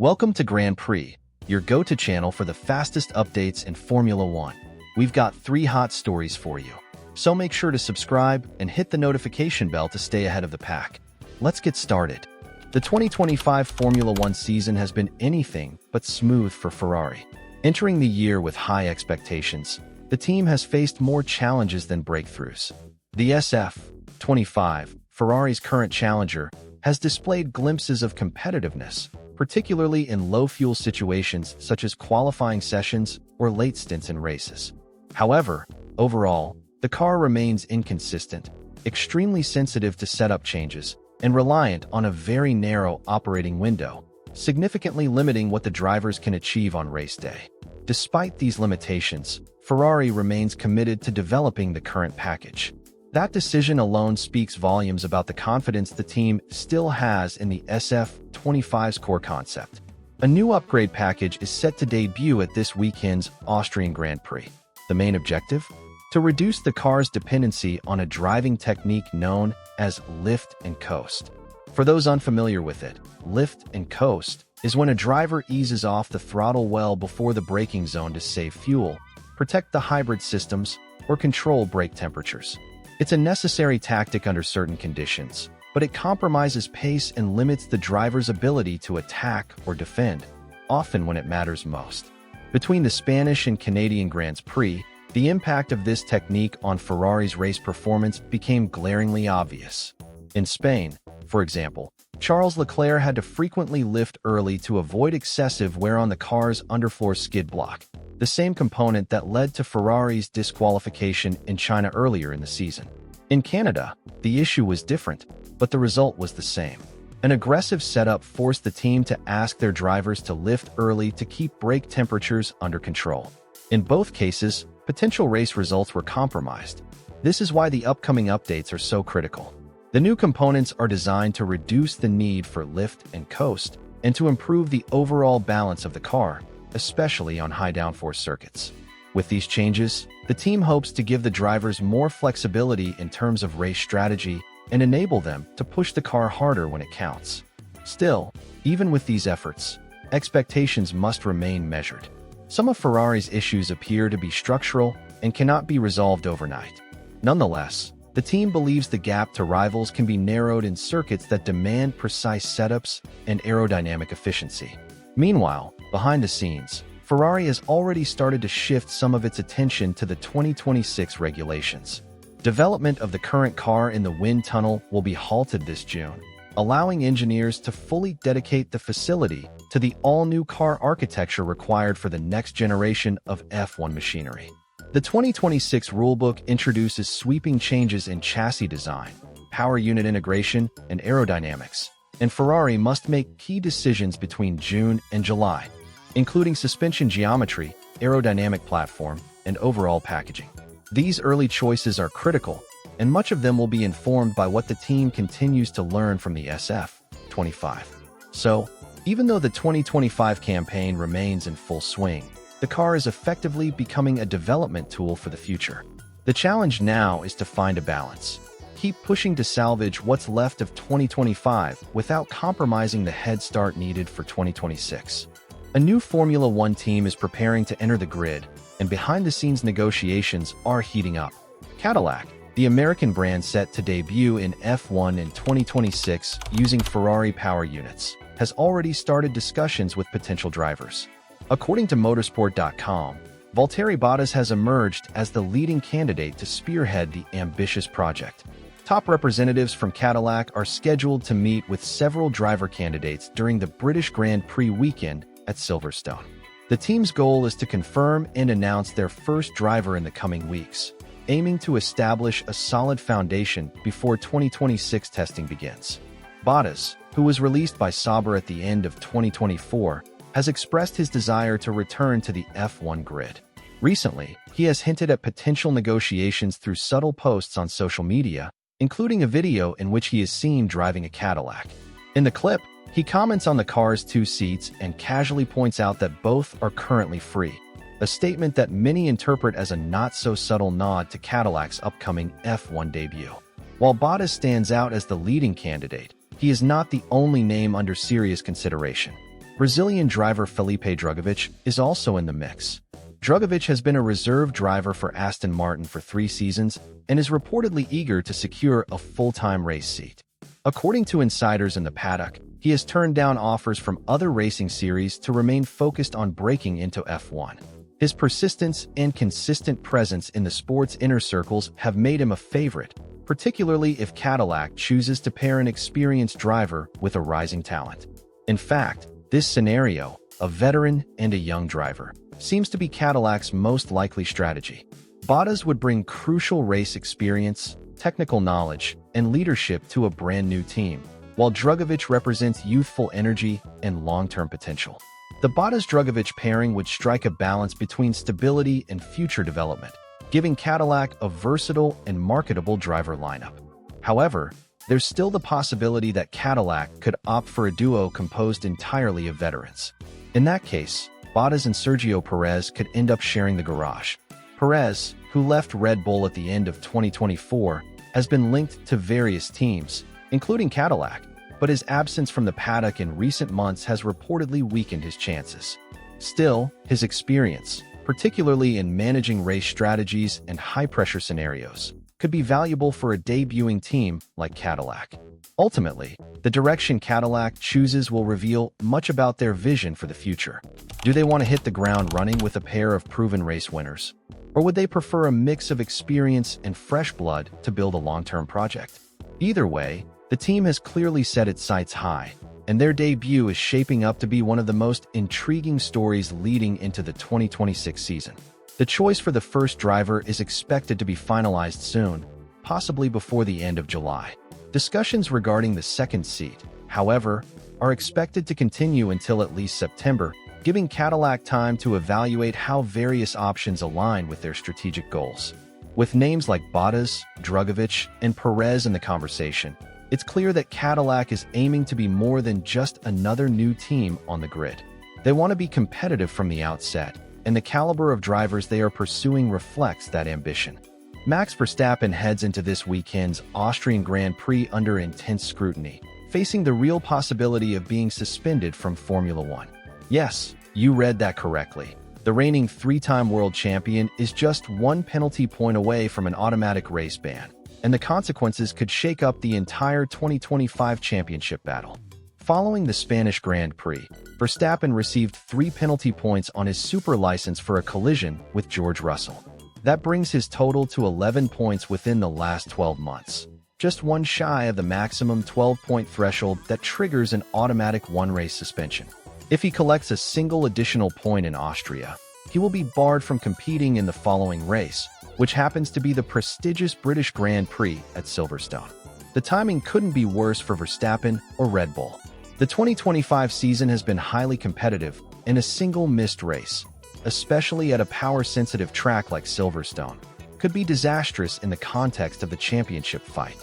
Welcome to Grand Prix, your go-to channel for the fastest updates in Formula One. We've got 3 hot stories for you, so make sure to subscribe and hit the notification bell to stay ahead of the pack. Let's get started. The 2025 Formula One season has been anything but smooth for Ferrari. Entering the year with high expectations, the team has faced more challenges than breakthroughs. The SF25, Ferrari's current challenger, has displayed glimpses of competitiveness, particularly in low-fuel situations such as qualifying sessions or late stints in races. However, overall, the car remains inconsistent, extremely sensitive to setup changes, and reliant on a very narrow operating window, significantly limiting what the drivers can achieve on race day. Despite these limitations, Ferrari remains committed to developing the current package. That decision alone speaks volumes about the confidence the team still has in the SF25's core concept. A new upgrade package is set to debut at this weekend's Austrian Grand Prix. The main objective? To reduce the car's dependency on a driving technique known as lift and coast. For those unfamiliar with it, lift and coast is when a driver eases off the throttle well before the braking zone to save fuel, protect the hybrid systems, or control brake temperatures. It's a necessary tactic under certain conditions, but it compromises pace and limits the driver's ability to attack or defend, often when it matters most. Between the Spanish and Canadian Grands Prix, the impact of this technique on Ferrari's race performance became glaringly obvious. In Spain, for example, Charles Leclerc had to frequently lift early to avoid excessive wear on the car's underfloor skid block, the same component that led to Ferrari's disqualification in China earlier in the season. In Canada, the issue was different, but the result was the same. An aggressive setup forced the team to ask their drivers to lift early to keep brake temperatures under control. In both cases, potential race results were compromised. This is why the upcoming updates are so critical. The new components are designed to reduce the need for lift and coast and to improve the overall balance of the car, especially on high downforce circuits. With these changes, the team hopes to give the drivers more flexibility in terms of race strategy and enable them to push the car harder when it counts. Still, even with these efforts, expectations must remain measured. Some of Ferrari's issues appear to be structural and cannot be resolved overnight. Nonetheless, the team believes the gap to rivals can be narrowed in circuits that demand precise setups and aerodynamic efficiency. Meanwhile, behind the scenes, Ferrari has already started to shift some of its attention to the 2026 regulations. Development of the current car in the wind tunnel will be halted this June, allowing engineers to fully dedicate the facility to the all-new car architecture required for the next generation of F1 machinery. The 2026 rulebook introduces sweeping changes in chassis design, power unit integration, and aerodynamics, and Ferrari must make key decisions between June and July, including suspension geometry, aerodynamic platform, and overall packaging. These early choices are critical, and much of them will be informed by what the team continues to learn from the SF25. So, even though the 2025 campaign remains in full swing, the car is effectively becoming a development tool for the future. The challenge now is to find a balance. Keep pushing to salvage what's left of 2025 without compromising the head start needed for 2026. A new Formula One team is preparing to enter the grid, and behind-the-scenes negotiations are heating up. Cadillac, the American brand set to debut in F1 in 2026 using Ferrari power units, has already started discussions with potential drivers. According to motorsport.com, Valtteri Bottas has emerged as the leading candidate to spearhead the ambitious project. Top representatives from Cadillac are scheduled to meet with several driver candidates during the British Grand Prix weekend at Silverstone. The team's goal is to confirm and announce their first driver in the coming weeks, aiming to establish a solid foundation before 2026 testing begins. Bottas, who was released by Sauber at the end of 2024, has expressed his desire to return to the F1 grid. Recently, he has hinted at potential negotiations through subtle posts on social media, including a video in which he is seen driving a Cadillac. In the clip, he comments on the car's 2 seats and casually points out that both are currently free, a statement that many interpret as a not-so-subtle nod to Cadillac's upcoming F1 debut. While Bottas stands out as the leading candidate, he is not the only name under serious consideration. Brazilian driver Felipe Drugovich is also in the mix. Drugovich has been a reserve driver for Aston Martin for 3 seasons and is reportedly eager to secure a full-time race seat. According to insiders in the paddock, he has turned down offers from other racing series to remain focused on breaking into F1. His persistence and consistent presence in the sport's inner circles have made him a favorite, particularly if Cadillac chooses to pair an experienced driver with a rising talent. In fact, this scenario, a veteran and a young driver, seems to be Cadillac's most likely strategy. Bottas would bring crucial race experience, technical knowledge, and leadership to a brand new team, while Drugovich represents youthful energy and long-term potential. The Bottas-Drugovich pairing would strike a balance between stability and future development, giving Cadillac a versatile and marketable driver lineup. However, there's still the possibility that Cadillac could opt for a duo composed entirely of veterans. In that case, Bottas and Sergio Perez could end up sharing the garage. Perez, who left Red Bull at the end of 2024, has been linked to various teams, including Cadillac, but his absence from the paddock in recent months has reportedly weakened his chances. Still, his experience, particularly in managing race strategies and high-pressure scenarios, could be valuable for a debuting team like Cadillac. Ultimately, the direction Cadillac chooses will reveal much about their vision for the future. Do they want to hit the ground running with a pair of proven race winners? Or would they prefer a mix of experience and fresh blood to build a long-term project? Either way, the team has clearly set its sights high, and their debut is shaping up to be one of the most intriguing stories leading into the 2026 season. The choice for the first driver is expected to be finalized soon, possibly before the end of July. Discussions regarding the second seat, however, are expected to continue until at least September, giving Cadillac time to evaluate how various options align with their strategic goals. With names like Bottas, Drugovich, and Perez in the conversation, it's clear that Cadillac is aiming to be more than just another new team on the grid. They want to be competitive from the outset, and the caliber of drivers they are pursuing reflects that ambition. Max Verstappen heads into this weekend's Austrian Grand Prix under intense scrutiny, facing the real possibility of being suspended from Formula One. Yes, you read that correctly. The reigning 3-time world champion is just 1 penalty point away from an automatic race ban, and the consequences could shake up the entire 2025 championship battle. Following the Spanish Grand Prix, Verstappen received 3 penalty points on his super license for a collision with George Russell. That brings his total to 11 points within the last 12 months, just one shy of the maximum 12-point threshold that triggers an automatic one-race suspension. If he collects a single additional point in Austria, he will be barred from competing in the following race, which happens to be the prestigious British Grand Prix at Silverstone. The timing couldn't be worse for Verstappen or Red Bull. The 2025 season has been highly competitive, and a single missed race, especially at a power-sensitive track like Silverstone, could be disastrous in the context of the championship fight.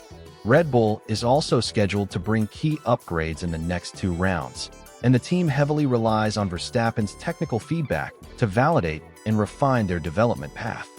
Red Bull is also scheduled to bring key upgrades in the next 2 rounds, and the team heavily relies on Verstappen's technical feedback to validate and refine their development path.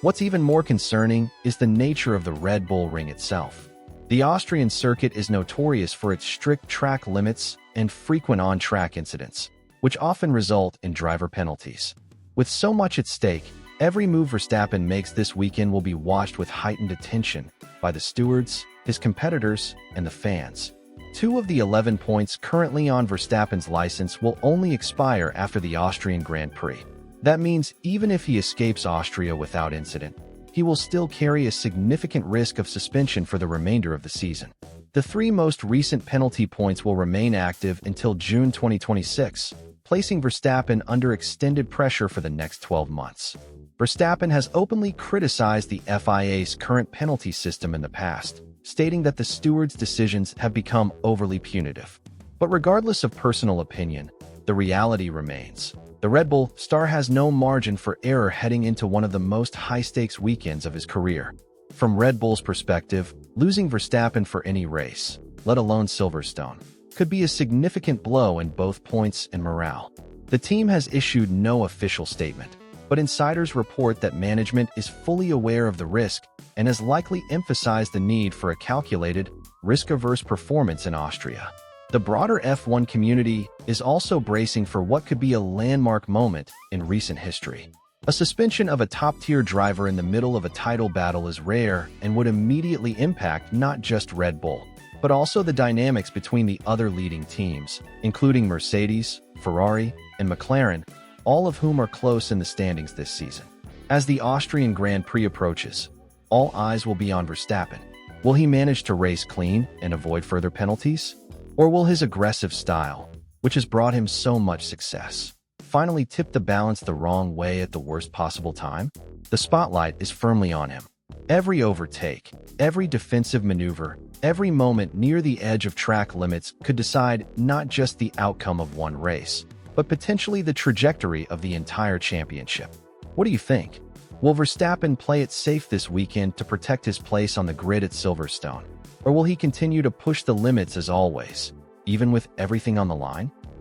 What's even more concerning is the nature of the Red Bull Ring itself. The Austrian circuit is notorious for its strict track limits and frequent on-track incidents, which often result in driver penalties. With so much at stake, every move Verstappen makes this weekend will be watched with heightened attention by the stewards, his competitors, and the fans. 2 of the 11 points currently on Verstappen's license will only expire after the Austrian Grand Prix. That means even if he escapes Austria without incident, he will still carry a significant risk of suspension for the remainder of the season. The 3 most recent penalty points will remain active until June 2026, placing Verstappen under extended pressure for the next 12 months. Verstappen has openly criticized the FIA's current penalty system in the past, stating that the stewards' decisions have become overly punitive. But regardless of personal opinion, the reality remains. The Red Bull star has no margin for error heading into one of the most high-stakes weekends of his career. From Red Bull's perspective, losing Verstappen for any race, let alone Silverstone, could be a significant blow in both points and morale. The team has issued no official statement, but insiders report that management is fully aware of the risk and has likely emphasized the need for a calculated, risk-averse performance in Austria. The broader F1 community is also bracing for what could be a landmark moment in recent history. A suspension of a top-tier driver in the middle of a title battle is rare and would immediately impact not just Red Bull, but also the dynamics between the other leading teams, including Mercedes, Ferrari, and McLaren, all of whom are close in the standings this season. As the Austrian Grand Prix approaches, all eyes will be on Verstappen. Will he manage to race clean and avoid further penalties? Or will his aggressive style, which has brought him so much success, finally tip the balance the wrong way at the worst possible time? The spotlight is firmly on him. Every overtake, every defensive maneuver, every moment near the edge of track limits could decide not just the outcome of one race, but potentially the trajectory of the entire championship. What do you think? Will Verstappen play it safe this weekend to protect his place on the grid at Silverstone? Or will he continue to push the limits as always, even with everything on the line?